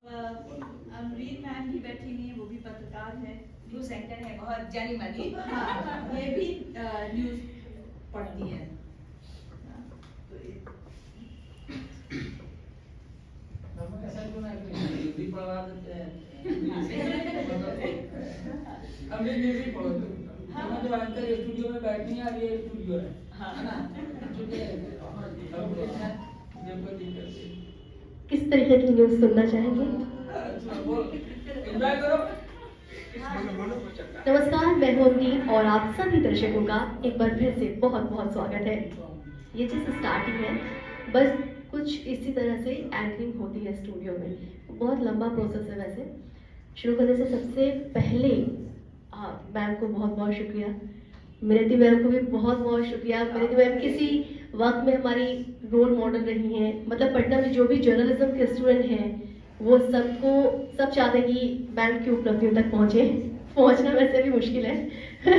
Amreen ma'am भी बैठी हुई हैं, वो भी पत्रकार है, न्यूज एंकर है, बहुत जानी मानी। हाँ, ये भी न्यूज पढ़ती है। ऐसा क्यों ना हिंदी पढ़वा देते हैं, हम भी हिंदी पढ़ो। हम जो एंकर स्टूडियो में बैठती हैं, ये स्टूडियो है, है ना? किस तरीके की न्यूज़ सुनना चाहेंगे? नमस्कार, मैं हूं अमरीन और आप सभी दर्शकों का एक बार फिर से बहुत बहुत स्वागत है। ये जिस स्टार्टिंग है, बस कुछ इसी तरह से एंकरिंग होती है स्टूडियो में। बहुत लंबा प्रोसेस है वैसे। शुरू करने से सबसे पहले मैम को बहुत बहुत शुक्रिया, मिनती मैम को भी बहुत बहुत शुक्रिया। मिनती मैम किसी वक्त में हमारी रोल मॉडल रही हैं। मतलब पटना में जो भी जर्नलिज्म के स्टूडेंट हैं, वो सब चाहते हैं कि मैम की उपलब्धियों तक पहुंचना वैसे भी मुश्किल है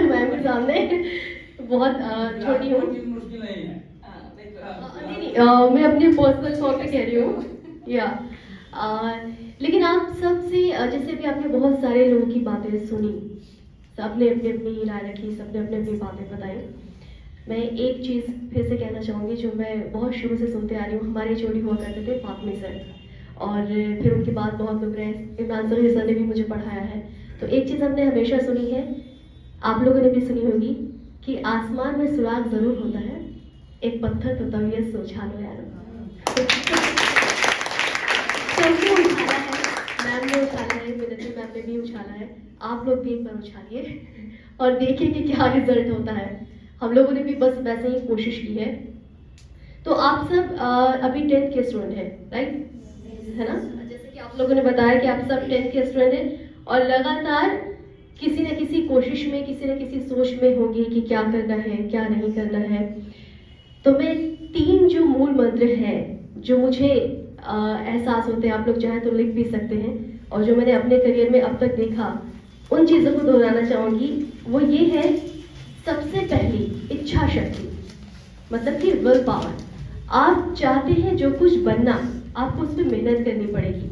मैम के सामने बहुत छोटी हूँ। मुश्किल नहीं है। मैं अपनी पर्सनल तौर पे कह रही हूँ या लेकिन आप सबसे जैसे भी आपने बहुत सारे लोगों की बातें सुनी, सबने अपनी अपनी राय रखी, सबने अपनी अपनी बातें बताई। मैं एक चीज़ फिर से कहना चाहूँगी जो मैं बहुत शुरू से सुनते आ रही हूँ। हमारे जोड़ी हुआ करते थे फातमी सर, और फिर उनके बाद बहुत लोग रहे। इमरान सर ने भी मुझे पढ़ाया है। तो एक चीज़ हमने हमेशा सुनी है, आप लोगों ने भी सुनी होगी, कि आसमान में सुराग ज़रूर होता है, एक पत्थर तो तबीयत से उछाल लो यार। सबको उछाला है, मैम ने उछाला है, मिनती मैम ने भी उछाला है। आप लोग भी एक बार उछालिए और देखिए कि क्या रिजल्ट होता है। हम लोगों ने भी बस वैसे ही कोशिश की है। तो आप सब अभी 10th के स्टूडेंट हैं, राइट? है ना? जैसे कि आप लोगों ने बताया कि आप सब 10th के स्टूडेंट हैं और लगातार किसी न किसी कोशिश में, किसी न किसी सोच में होगी कि क्या करना है, क्या नहीं करना है। तो मैं 3 जो मूल मंत्र हैं जो मुझे एहसास होते हैं, आप लोग चाहें तो लिख भी सकते हैं, और जो मैंने अपने करियर में अब तक देखा, उन चीज़ों को दोहराना चाहूँगी। वो ये है, सबसे पहली इच्छा शक्ति, मतलब कि विल पावर। आप चाहते हैं जो कुछ बनना, आपको उस पर मेहनत करनी पड़ेगी,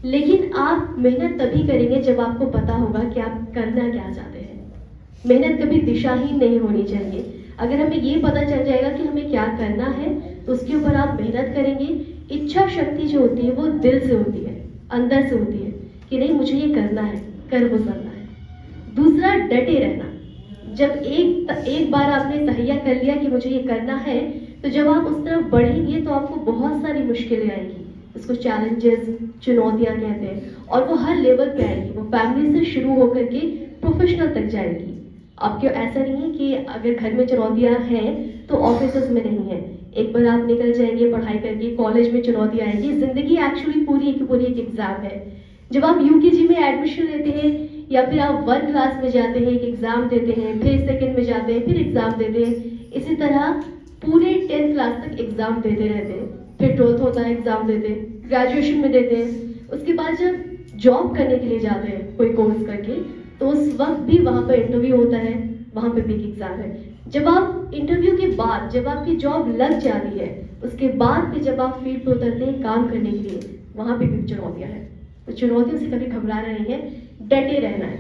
लेकिन आप मेहनत तभी करेंगे जब आपको पता होगा कि आप करना क्या चाहते हैं। मेहनत कभी दिशाहीन नहीं होनी चाहिए। अगर हमें ये पता चल जाएगा कि हमें क्या करना है, तो उसके ऊपर आप मेहनत करेंगे। इच्छा शक्ति जो होती है वो दिल से होती है, अंदर से होती है कि नहीं मुझे ये करना है, कर गुजरना है। दूसरा, डटे रहना। जब एक बार आपने तहैया कर लिया कि मुझे ये करना है, तो जब आप उस तरफ बढ़ेंगे तो आपको बहुत सारी मुश्किलें आएंगी। उसको चैलेंजेस, चुनौतियां कहते हैं, और वो हर लेवल पे आएगी। वो फैमिली से शुरू होकर के प्रोफेशनल तक जाएगी। आपके ऐसा नहीं है कि अगर घर में चुनौतियां हैं तो ऑफिस में नहीं है। एक बार आप निकल जाएंगे पढ़ाई करके, कॉलेज में चुनौतियां आएंगी। जिंदगी एक्चुअली पूरी एक एग्जाम है। जब आप यूकेजी में एडमिशन लेते हैं या फिर आप 1 क्लास में जाते हैं, एक एग्जाम देते हैं, फिर 2nd में जाते हैं, फिर एग्जाम देते हैं। इसी तरह पूरे 10th क्लास तक एग्जाम देते रहते हैं, फिर 12th होता है, एग्जाम देते हैं, ग्रेजुएशन में देते हैं। उसके बाद जब जॉब करने के लिए जाते हैं कोई कोर्स करके, तो उस वक्त भी वहाँ पर इंटरव्यू होता है, वहाँ पे भी एक एग्जाम है। जब आप इंटरव्यू के बाद, जब आपकी जॉब लग जाती है, उसके बाद भी जब आप फील्ड पे उतरते हैं काम करने के लिए, वहाँ पे भी चुनौतियाँ हैं। तो चुनौतियों से कभी घबराना नहीं है, डटे रहना है।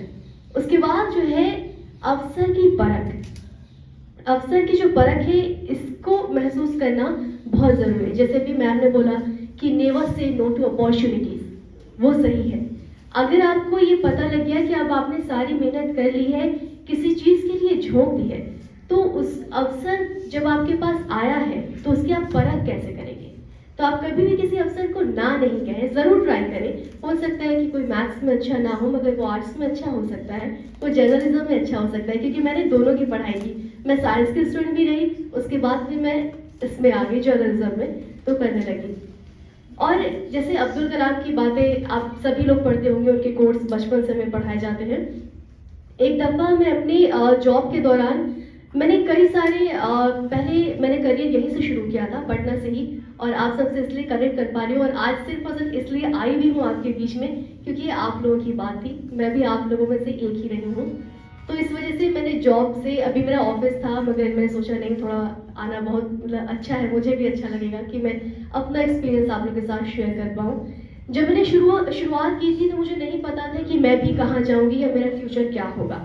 उसके बाद जो है अवसर की परख। अवसर की जो परख है, इसको महसूस करना बहुत ज़रूरी है। जैसे भी मैम ने बोला कि never say no to opportunities, वो सही है। अगर आपको ये पता लग गया कि अब आपने सारी मेहनत कर ली है, किसी चीज़ के लिए झोंक दी है, तो उस अवसर जब आपके पास आया है तो उसकी आप परख कैसे करेंगे? तो आप कभी भी किसी अवसर को ना नहीं कहें, ज़रूर ट्राई करें। हो सकता है कि कोई मैथ्स में अच्छा ना हो, मगर वो आर्ट्स में अच्छा हो सकता है, वो जर्नलिज्म में अच्छा हो सकता है, क्योंकि मैंने दोनों की पढ़ाई की। मैं साइंस की स्टूडेंट भी रही, उसके बाद फिर मैं इसमें आ गई जर्नलिज्म में, तो करने लगी। और जैसे अब्दुल कलाम की बातें आप सभी लोग पढ़ते होंगे, उनके कोर्स बचपन से हमें पढ़ाए जाते हैं। एक दफ़ा मैं अपनी जॉब के दौरान मैंने कई सारे पहले मैंने करियर यहीं से शुरू किया था, पटना से ही, और आप सबसे इसलिए कनेक्ट कर पा रही हूँ, और आज सिर्फ और सिर्फ इसलिए आई भी हूँ आपके बीच में क्योंकि ये आप लोगों की बात थी। मैं भी आप लोगों में से एक ही रही हूँ। तो इस वजह से मैंने जॉब से, अभी मेरा ऑफिस था, मगर मैंने सोचा नहीं, थोड़ा आना बहुत मतलब अच्छा है, मुझे भी अच्छा लगेगा कि मैं अपना एक्सपीरियंस आप लोगों के साथ शेयर कर पाऊँ। जब मैंने शुरुआत की थी तो मुझे नहीं पता था कि मैं भी कहाँ जाऊंगी या मेरा फ्यूचर क्या होगा।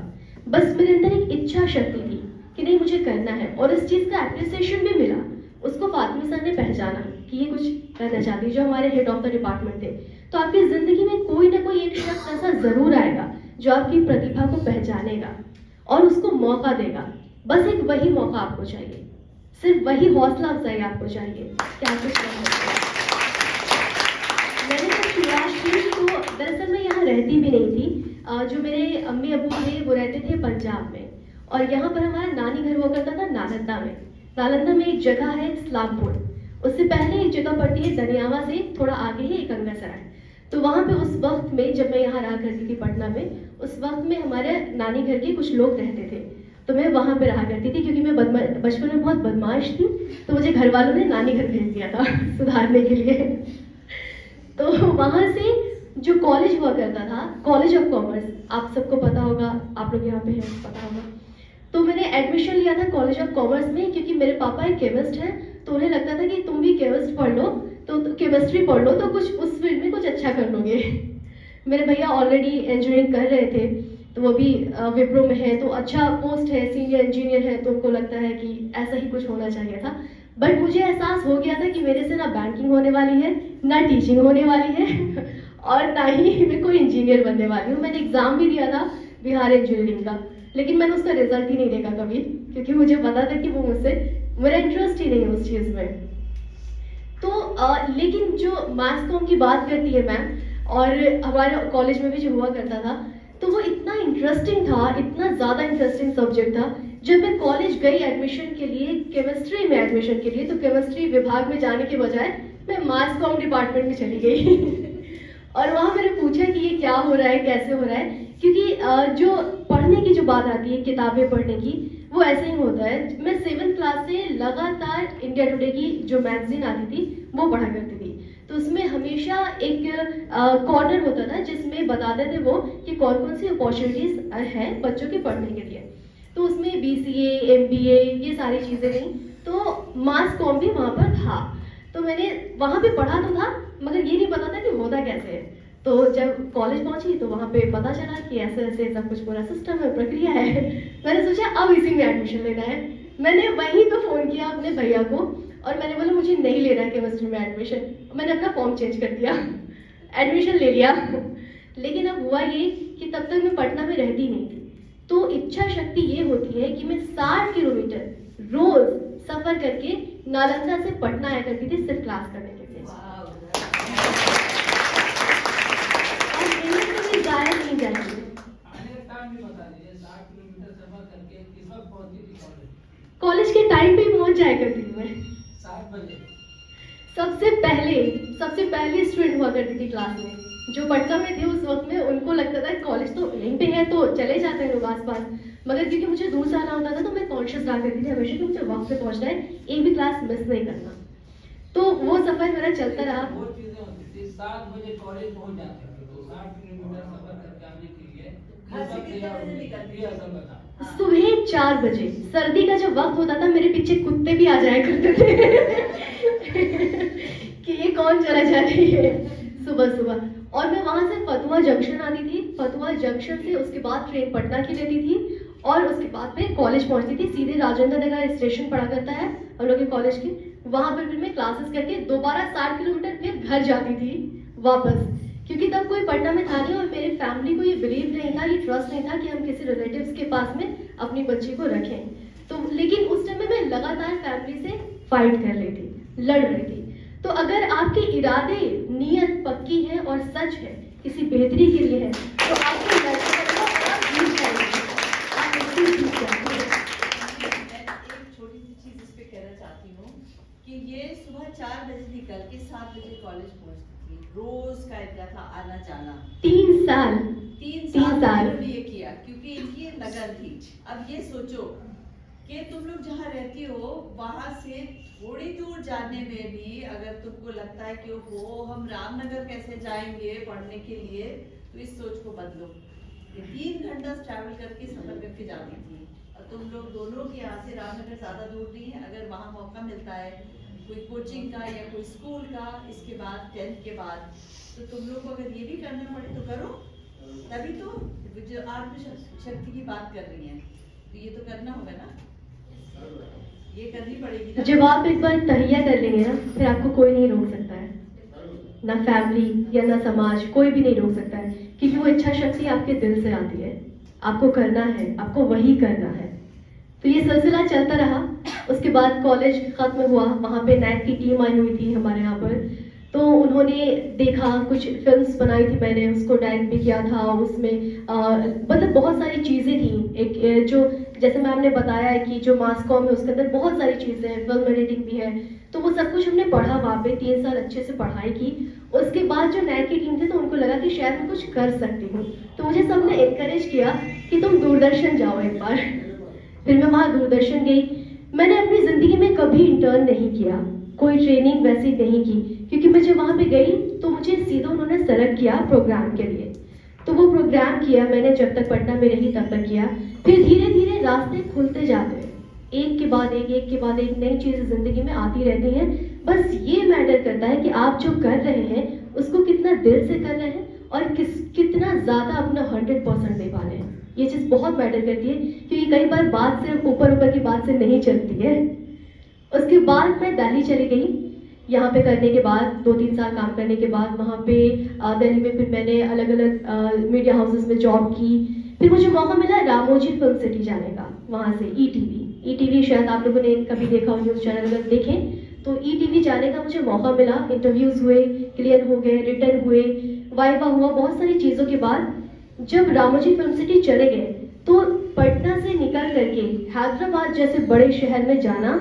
बस मेरे अंदर एक इच्छा शक्ति थी कि नहीं मुझे करना है, और इस चीज़ का एप्रिसिएशन भी मिला। उसको फातिमा सर ने पहचाना कि ये कुछ करना चाहती है, जो हमारे हेड ऑफ द डिपार्टमेंट थे। तो आपकी ज़िंदगी में कोई ना कोई एक शख्स ऐसा ज़रूर आएगा जो आपकी प्रतिभा को पहचानेगा और उसको मौका देगा। बस एक वही मौका आपको चाहिए, सिर्फ वही हौसला अफजाई आपको चाहिए कि आप कुछ कर सकते हैं। मैंने जब शुरुआत की तो दरअसल मैं यहाँ रहती भी नहीं थी। जो मेरे अम्मी अबू थे वो रहते थे पंजाब में, और यहाँ पर हमारा नानी घर हुआ करता था नालंदा में। नालंदा में एक जगह है इस्लामपुर, उससे पहले एक जगह पड़ती है दनियावा से थोड़ा आगे ही एक अंगसराय। तो वहाँ पे उस वक्त में जब मैं यहाँ रहा करती थी पटना में, उस वक्त में हमारे नानी घर के कुछ लोग रहते थे, तो मैं वहाँ पे रहा करती थी। क्योंकि मैं बचपन में बहुत बदमाश थी, तो मुझे घर वालों ने नानी घर भेज दिया था सुधारने के लिए। तो वहाँ से जो कॉलेज हुआ करता था, कॉलेज ऑफ कॉमर्स, आप सबको पता होगा, आप लोग यहाँ पे हैं पता होगा। तो मैंने एडमिशन लिया था कॉलेज ऑफ कॉमर्स में, क्योंकि मेरे पापा एक केमिस्ट हैं, तो उन्हें लगता था कि तुम भी केमिस्ट पढ़ लो, तो केमिस्ट्री पढ़ लो तो कुछ उस फील्ड में कुछ अच्छा कर लोगे। मेरे भैया ऑलरेडी इंजीनियरिंग कर रहे थे, तो वो भी विप्रो में है, तो अच्छा पोस्ट है, सीनियर इंजीनियर है, तो उनको लगता है कि ऐसा ही कुछ होना चाहिए था। बट मुझे एहसास हो गया था कि मेरे से ना बैंकिंग होने वाली है, ना टीचिंग होने वाली है और ना ही मैं कोई इंजीनियर बनने वाली हूँ। मैंने एग्ज़ाम भी दिया था बिहार इंजीनियरिंग का, लेकिन मैंने उसका रिजल्ट ही नहीं देखा कभी, क्योंकि मुझे पता था कि वो मुझसे, मेरा इंटरेस्ट ही नहीं है उस चीज़ में। तो लेकिन जो मास कॉम की बात करती है मैम, और हमारे कॉलेज में भी जो हुआ करता था, तो वो इतना इंटरेस्टिंग था, इतना ज़्यादा इंटरेस्टिंग सब्जेक्ट था। जब मैं कॉलेज गई एडमिशन के लिए, केमिस्ट्री में एडमिशन के लिए, तो केमिस्ट्री विभाग में जाने के बजाय मैं मास कॉम डिपार्टमेंट में चली गई और वहाँ मैंने पूछा कि ये क्या हो रहा है, कैसे हो रहा है, क्योंकि जो पढ़ने की जो बात आती है, किताबें पढ़ने की, वो ऐसे ही होता है। मैं 7th क्लास से लगातार इंडिया टुडे की जो मैगजीन आती थी वो पढ़ा करती थी। तो उसमें हमेशा एक कॉर्नर होता था जिसमें बताते थे वो कि कौन कौन सी अपॉर्चुनिटीज़ हैं बच्चों के पढ़ने के लिए। तो उसमें BCA, MBA ये सारी चीज़ें गई, तो मास कॉम भी वहाँ पर था। तो मैंने वहाँ पे पढ़ा तो था, मगर ये नहीं पता था कि होता कैसे है। तो जब कॉलेज पहुँची तो वहाँ पे पता चला कि ऐसे ऐसे सब कुछ पूरा सिस्टम है, प्रक्रिया है। मैंने सोचा अब इसी में एडमिशन लेना है। मैंने वहीं पे फ़ोन किया अपने भैया को और मैंने बोला मुझे नहीं लेना है केमिस्ट्री में एडमिशन। मैंने अपना फॉर्म चेंज कर दिया, एडमिशन ले लिया। लेकिन अब हुआ ये कि तब तक मैं पटना में रहती नहीं थी। तो इच्छा शक्ति ये होती है कि मैं 60 किलोमीटर रोज सफर करके नालंदा से पटना आया करती थी सिर्फ क्लास करने के लिए। और मेहनत कभी जाया नहीं जाएगी। कॉलेज के टाइम पे पहुंच जाया करती थी मैं 7 बजे। सबसे पहले स्टूडेंट हुआ करती थी क्लास में। जो पटना में थे उस वक्त में, उनको लगता था कॉलेज तो यहीं पे है तो चले जाते हैं लोग आसपास, मगर क्योंकि मुझे दूर से आना होता था तो मैं कॉन्शियस रहा करती थी हमेशा कि मुझे वक्त पे पहुंचना है, एक भी क्लास मिस नहीं करना। तो वो सफर मेरा चलता रहा। वो चीजें होती थी, 7 बजे कॉलेज पहुंच जाते थे, तो 60 किलोमीटर सफर करके आने के लिए घर से कितने बजे निकलती ये असल बता। सुबह 4 बजे, सर्दी का जब वक्त होता था मेरे पीछे कुत्ते भी आ जाया करते थे कि ये कौन चला जा रही है सुबह सुबह। और मैं वहाँ से फतुहा जंक्शन आती थी, फतुहा जंक्शन से उसके बाद ट्रेन पटना की लेती थी और उसके बाद मैं कॉलेज पहुँचती थी। सीधे राजेंद्र नगर स्टेशन पड़ा करता है हम लोग के कॉलेज के, वहाँ पर फिर मैं क्लासेस करके दोबारा 60 किलोमीटर फिर घर जाती थी वापस, क्योंकि तब कोई पटना में था नहीं और मेरे फैमिली को ये बिलीव नहीं था, ये ट्रस्ट नहीं था कि हम किसी रिलेटिव्स के पास में अपनी बच्ची को रखें। तो लेकिन उस टाइम में मैं लगातार फैमिली से फाइट कर रही थी, लड़ रही थी। तो अगर आपके इरादे, नीयत पक्की है और सच है, किसी बेहतरी के लिए है, तो आपको लड़ने का आप जीत जाएंगे, आप बिल्कुल जीत जाएंगे। मैं एक छोटी सी चीज इस पे कहना चाहती हूँ कि ये सुबह 4 बजे निकल के 7 बजे कॉलेज पहुँचती थी, रोज का इतना था आना जाना। 3 साल 3 साल इन्होंने ये किया क्योंकि इनकी लगन थी। अब ये सोचो कि तुम लोग जहाँ रहती हो वहाँ से थोड़ी दूर जाने में भी अगर तुमको लगता है कि ओहो हम रामनगर कैसे जाएंगे पढ़ने के लिए, तो इस सोच को बदलो। ये 3 घंटा ट्रैवल करके सफर करके जाती थी और तुम लोग दोनों के यहाँ से रामनगर ज़्यादा दूर नहीं है। अगर वहाँ मौका मिलता है कोई कोचिंग का या कोई स्कूल का, इसके बाद 10th के बाद। तो तुम लोग को अगर ये भी करना पड़े तो करो, तभी तो जो आत्मशक्ति की बात कर रही हैं तो ये तो करना होगा ना, ये करनी पड़ेगी ना। जब आप एक बार तहिया कर लेंगे ना, फिर आपको कोई नहीं रोक सकता है, ना फैमिली या ना समाज, कोई भी नहीं रोक सकता है, क्योंकि वो इच्छा शक्ति आपके दिल से आती है। आपको करना है, आपको वही करना है। तो ये सिलसिला चलता रहा। उसके बाद कॉलेज खत्म हुआ, वहाँ पे नैक की टीम आई हुई थी हमारे यहाँ पर, तो उन्होंने देखा, कुछ फिल्म्स बनाई थी मैंने, उसको डायरेक्ट भी किया था। उसमें मतलब बहुत सारी चीज़ें थी, एक जो जैसे मैम ने बताया है कि जो मास कॉम है उसके अंदर बहुत सारी चीज़ें हैं, फिल्म एडिटिंग भी है, तो वो सब कुछ हमने पढ़ा वहाँ पे, 3 साल अच्छे से पढ़ाई की। उसके बाद जो नैक की टीम थी तो उनको लगा कि शायद मैं कुछ कर सकती हूँ, तो मुझे सबने एनकरेज किया कि तुम दूरदर्शन जाओ एक बार। फिर मैं वहाँ दूरदर्शन गई। मैंने अपनी ज़िंदगी में कभी इंटर्न नहीं किया, कोई ट्रेनिंग वैसी नहीं की, क्योंकि मैं जब वहाँ पे गई तो मुझे सीधा उन्होंने सेलेक्ट किया प्रोग्राम के लिए। तो वो प्रोग्राम किया मैंने, जब तक पटना में रही तब तक किया। फिर धीरे धीरे रास्ते खुलते जाते हैं, एक के बाद एक नई चीज़ें ज़िंदगी में आती रहती हैं। बस ये मैटर करता है कि आप जो कर रहे हैं उसको कितना दिल से कर रहे हैं और कितना ज़्यादा अपना 100% दे पा रहे हैं। ये चीज़ बहुत मैटर करती है, क्योंकि कई बार बात सिर्फ ऊपर की बात से नहीं चलती है। उसके बाद मैं दिल्ली चली गई। यहाँ पे करने के बाद 2-3 साल काम करने के बाद वहाँ पे दिल्ली में फिर मैंने अलग अलग मीडिया हाउसेस में जॉब की। फिर मुझे मौका मिला रामोजी फिल्म सिटी जाने का, वहाँ से ईटीवी शायद आप लोगों ने कभी देखा हो, न्यूज़ चैनल अगर देखें तो ईटीवी जाने का मुझे मौका मिला। इंटरव्यूज़ हुए, क्लियर हो गए, रिटर्न हुए, वाइवा हुआ, बहुत सारी चीज़ों के बाद जब रामोजी फिल्म सिटी चले गए तो पटना से निकल करके हैदराबाद जैसे बड़े शहर में जाना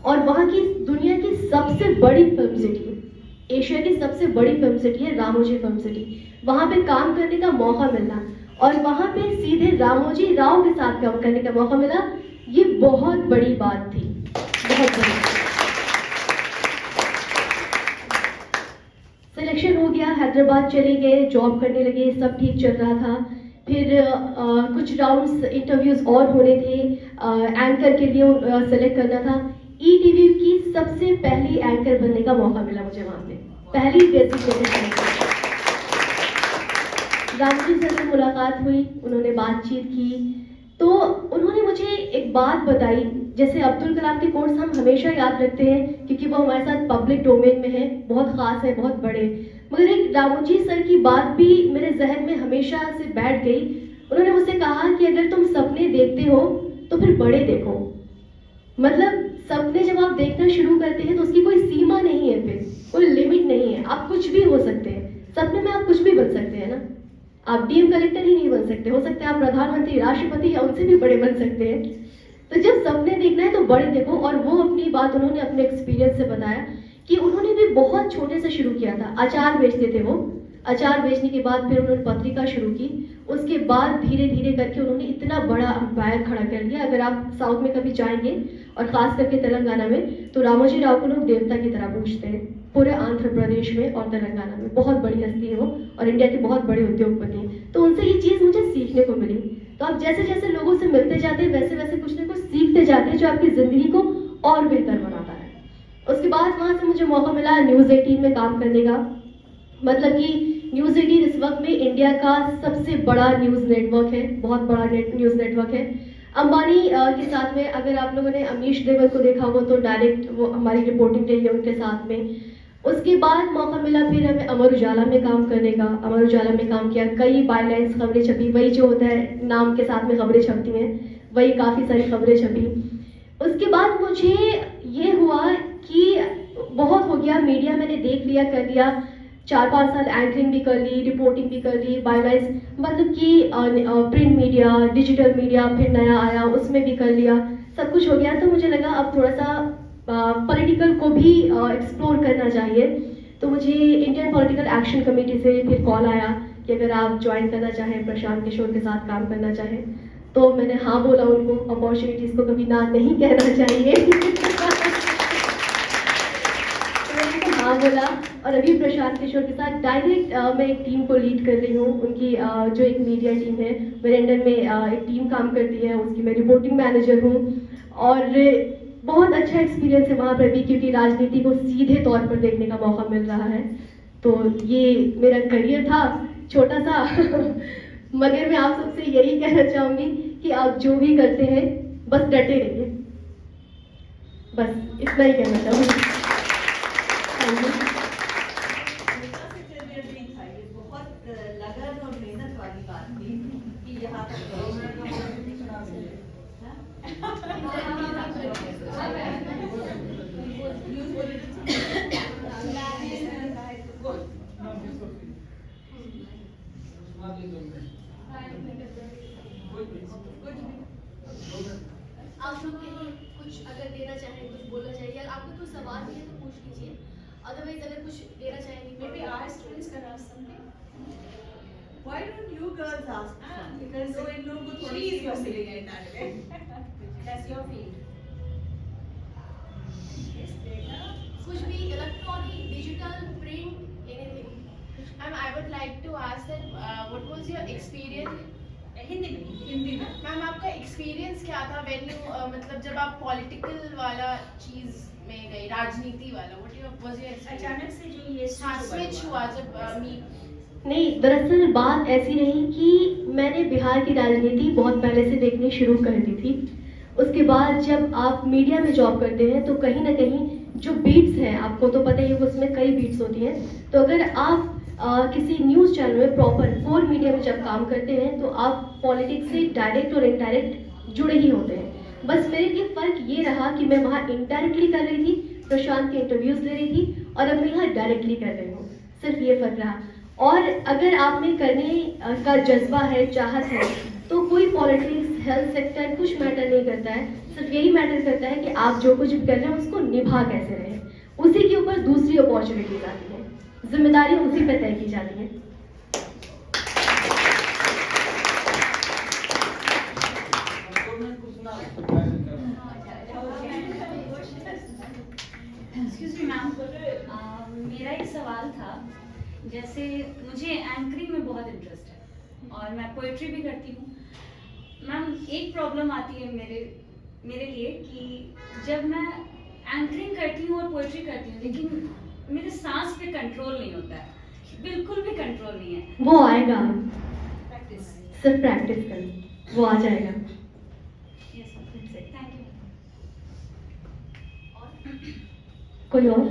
और वहाँ की दुनिया की सबसे बड़ी फिल्म सिटी, एशिया की सबसे बड़ी फिल्म सिटी है रामोजी फिल्म सिटी, वहाँ पे काम करने का मौका मिलना और वहाँ पे सीधे रामोजी राव के साथ काम करने का मौका मिला, ये बहुत बड़ी बात थी, बहुत बड़ी। सिलेक्शन हो गया, हैदराबाद चले गए, जॉब करने लगे, सब ठीक चल रहा था। फिर कुछ राउंड्स इंटरव्यूज़ और होने थे, एंकर के लिए सेलेक्ट करना था। ईटीवी की सबसे पहली एंकर बनने का मौका मिला मुझे वहाँ पे, पहली डेजिग्नेटेड एंकर। रामजी सर से मुलाकात हुई, उन्होंने बातचीत की, तो उन्होंने मुझे एक बात बताई। जैसे अब्दुल कलाम के कोट्स हम हमेशा याद रखते हैं क्योंकि वो हमारे साथ पब्लिक डोमेन में है, बहुत ख़ास है, बहुत बड़े, मगर एक रामोजी सर की बात भी मेरे जहन में हमेशा से बैठ गई। उन्होंने मुझसे कहा कि अगर तुम सपने देखते हो तो फिर बड़े देखो। मतलब सपने जब आप देखना शुरू करते हैं तो उसकी कोई सीमा नहीं है, फिर कोई लिमिट नहीं है, आप कुछ भी हो सकते हैं। सपने में आप कुछ भी बन सकते हैं ना, आप डीएम कलेक्टर ही नहीं बन सकते, हो सकता है आप प्रधानमंत्री, राष्ट्रपति या उनसे भी बड़े बन सकते हैं। तो जब सपने देखना है तो बड़े देखो। और वो अपनी बात उन्होंने अपने एक्सपीरियंस से बताया कि उन्होंने भी बहुत छोटे से शुरू किया था, अचार बेचते थे वो। अचार बेचने के बाद फिर उन्होंने पत्रिका शुरू की, उसके बाद धीरे धीरे करके उन्होंने इतना बड़ा एम्पायर खड़ा कर लिया। अगर आप साउथ में कभी जाएंगे और खास करके तेलंगाना में, तो रामोजी राव को लोग देवता की तरह पूजते हैं। पूरे आंध्र प्रदेश में और तेलंगाना में बहुत बड़ी हस्ती है वो, और इंडिया के बहुत बड़े उद्योगपति हैं। तो उनसे ये चीज़ मुझे सीखने को मिली। तो आप जैसे जैसे लोगों से मिलते जाते हैं वैसे वैसे कुछ ना कुछ सीखते जाते हैं जो आपकी ज़िंदगी को और बेहतर बनाता है। उसके बाद वहाँ से मुझे मौका मिला न्यूज़ 18 में काम करने का। मतलब कि न्यूज़ 18 इस वक्त में इंडिया का सबसे बड़ा न्यूज़ नेटवर्क है, बहुत बड़ा न्यूज़ नेटवर्क है। अंबानी के साथ में, अगर आप लोगों ने अमीश देवल को देखा हो तो डायरेक्ट वो हमारी रिपोर्टिंग रही है उनके साथ में। उसके बाद मौका मिला फिर हमें अमर उजाला में काम करने का। अमर उजाला में काम किया, कई बायलाइंस खबरें छपी, वही जो होता है नाम के साथ में खबरें छपती हैं, वही काफ़ी सारी खबरें छपी। उसके बाद मुझे ये हुआ कि बहुत हो गया, मीडिया मैंने देख लिया, कर लिया, 4-5 साल एंकरिंग भी कर ली, रिपोर्टिंग भी कर ली, बायलाइंस मतलब कि प्रिंट मीडिया, डिजिटल मीडिया फिर नया आया, उसमें भी कर लिया, सब कुछ हो गया। तो मुझे लगा अब थोड़ा सा पॉलिटिकल को भी एक्सप्लोर करना चाहिए। तो मुझे इंडियन पॉलिटिकल एक्शन कमेटी से फिर कॉल आया कि अगर आप ज्वाइन करना चाहें, प्रशांत किशोर के साथ काम करना चाहें, तो मैंने हाँ बोला उनको। अपॉर्चुनिटीज़ को कभी ना नहीं कहना चाहिए। तो मैंने हाँ बोला, और अभी प्रशांत किशोर के साथ डायरेक्ट मैं एक टीम को लीड कर रही हूँ। उनकी जो एक मीडिया टीम है, मेरे अंडर में एक टीम काम करती है, उसकी मैं रिपोर्टिंग मैनेजर हूँ। और बहुत अच्छा एक्सपीरियंस है वहाँ पर भी, क्योंकि राजनीति को सीधे तौर पर देखने का मौका मिल रहा है। तो ये मेरा करियर था छोटा सा मगर मैं आप सबसे यही कहना चाहूँगी कि आप जो भी करते हैं बस डटे रहिए, बस इतना ही कहना चाहूँगी। Thank you. बहुत लगन और मेहनत वाली बात थी कि यहाँ तक आप लोग कहीं कुछ अगर देना चाहें, कुछ बोलना चाहिए, या आपको कोई सवाल भी है तो पूछ लीजिए, अदरवाइज अगर कुछ देना चाहेंगे, Maybe our students can ask something. Why don't you girls ask? Because so इन लोगों को थोड़ी She is सी your मिलेगी field. That's your field. कुछ भी electronic, digital, print, anything. Ma'am, I would like to ask that what was your experience? Hindi में ma'am आपका experience क्या था when you मतलब जब आप पॉलिटिकल वाला चीज में गई, राजनीति वाला, what was your experience? अचानक से जो ये हाँ, switch हुआ जब नहीं, दरअसल बात ऐसी रही कि मैंने बिहार की राजनीति बहुत पहले से देखनी शुरू कर दी थी। उसके बाद जब आप मीडिया में जॉब करते हैं तो कहीं ना कहीं जो बीट्स हैं, आपको तो पता ही है उसमें कई बीट्स होती हैं, तो अगर आप किसी न्यूज़ चैनल में प्रॉपर फोर मीडिया में जब काम करते हैं तो आप पॉलिटिक्स से डायरेक्ट और इनडायरेक्ट जुड़े ही होते हैं। बस मेरे लिए फ़र्क ये रहा कि मैं वहाँ इनडायरेक्टली कर रही थी, प्रशांत के इंटरव्यूज़ ले रही थी, और अब मैं यहाँ डायरेक्टली कर रही हूँ, सिर्फ ये फ़र्क रहा। और अगर आप में करने का जज्बा है, चाहत है, तो कोई पॉलिटिक्स, हेल्थ सेक्टर कुछ मैटर नहीं करता है, सिर्फ यही मैटर करता है कि आप जो कुछ भी कर रहे हैं उसको निभा कैसे रहे। उसी के ऊपर दूसरी अपॉर्चुनिटीज आती हैं, जिम्मेदारी उसी पे तय की जाती है। एक्सक्यूज मी मैम, मेरा एक सवाल था, जैसे मुझे एंकरिंग में बहुत इंटरेस्ट है और मैं पोएट्री भी करती हूँ। मैम एक प्रॉब्लम आती है मेरे लिए कि जब मैं एंकरिंग करती हूँ और पोएट्री करती हूँ, लेकिन मेरे सांस पे कंट्रोल नहीं होता है, बिल्कुल भी कंट्रोल नहीं है। वो आएगा, प्रैक्टिस। सिर्फ प्रैक्टिस करो, वो आ जाएगा। Yes sir, thank you. कोई और?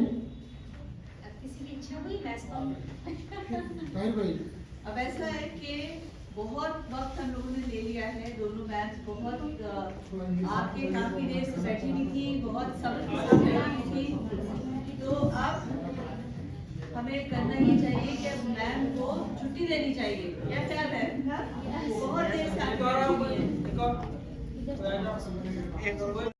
किसी की इच्छा हुई मैच का? अब ऐसा है कि बहुत वक्त हम लोगों ने ले लिया है, दोनों मैच बहुत आपके काफी देर से बैठी हुई थी, बहुत सब बैठी थी, तो अब हमें करना ये चाहिए कि अब मैम को छुट्टी देनी चाहिए। क्या ख्याल है? बहुत देर से आप बैठी हुई हैं।